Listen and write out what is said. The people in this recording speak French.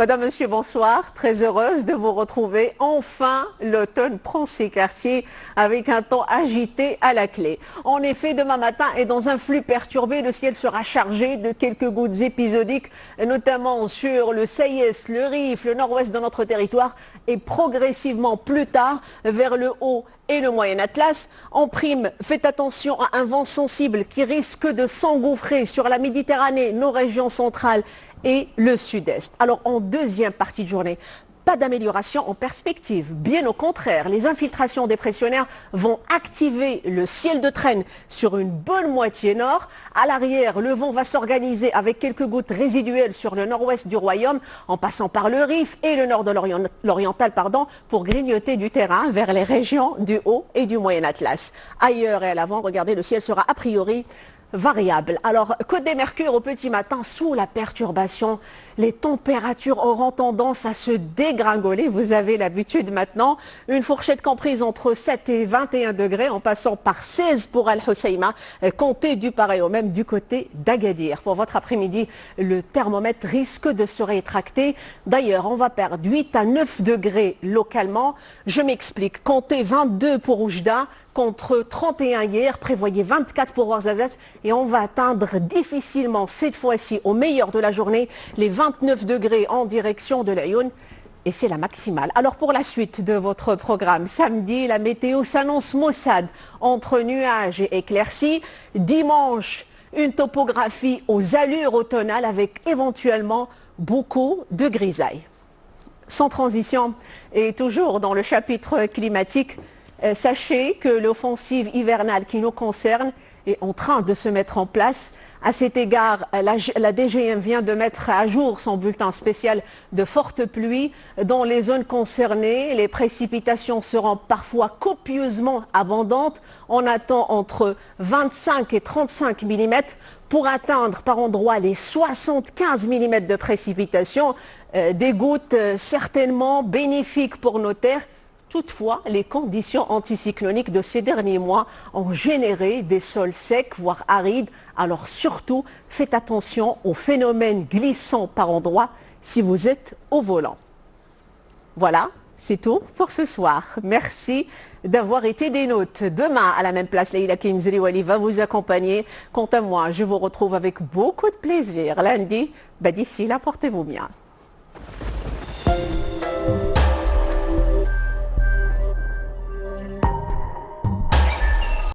Madame, Monsieur, bonsoir. Très heureuse de vous retrouver. Enfin, l'automne prend ses quartiers avec un temps agité à la clé. En effet, demain matin et dans un flux perturbé, le ciel sera chargé de quelques gouttes épisodiques, notamment sur le Saïès, le Rif, le nord-ouest de notre territoire et progressivement plus tard vers le haut et le Moyen Atlas. En prime, faites attention à un vent sensible qui risque de s'engouffrer sur la Méditerranée, nos régions centrales et le sud-est. Alors en deuxième partie de journée, pas d'amélioration en perspective. Bien au contraire, les infiltrations dépressionnaires vont activer le ciel de traîne sur une bonne moitié nord. À l'arrière, le vent va s'organiser avec quelques gouttes résiduelles sur le nord-ouest du royaume, en passant par le Rif et le nord de l'oriental, pour grignoter du terrain vers les régions du Haut et du Moyen Atlas. Ailleurs et à l'avant, regardez, le ciel sera a priori variable. Alors, côté Mercure, au petit matin, sous la perturbation, les températures auront tendance à se dégringoler. Vous avez l'habitude maintenant. Une fourchette comprise entre 7 et 21 degrés, en passant par 16 pour Al-Hoceima, comptez du pareil au même du côté d'Agadir. Pour votre après-midi, le thermomètre risque de se rétracter. D'ailleurs, on va perdre 8 à 9 degrés localement. Je m'explique. Comptez 22 pour Oujda, contre 31 hier, prévoyez 24 pour Ouarzazate et on va atteindre difficilement cette fois-ci au meilleur de la journée les 29 degrés en direction de l'Ayoun et c'est la maximale. Alors pour la suite de votre programme, samedi, la météo s'annonce maussade entre nuages et éclaircies. Dimanche, une topographie aux allures automnales avec éventuellement beaucoup de grisailles. Sans transition et toujours dans le chapitre climatique, sachez que l'offensive hivernale qui nous concerne est en train de se mettre en place. À cet égard, la DGM vient de mettre à jour son bulletin spécial de fortes pluies. Dans les zones concernées, les précipitations seront parfois copieusement abondantes. On attend entre 25 et 35 mm pour atteindre par endroits les 75 mm de précipitations. Des gouttes certainement bénéfiques pour nos terres. Toutefois, les conditions anticycloniques de ces derniers mois ont généré des sols secs, voire arides. Alors surtout, faites attention aux phénomènes glissants par endroits si vous êtes au volant. Voilà, c'est tout pour ce soir. Merci d'avoir été des nôtres. Demain, à la même place, Leïla Kimzriwali va vous accompagner. Quant à moi, je vous retrouve avec beaucoup de plaisir lundi. D'ici là, portez-vous bien.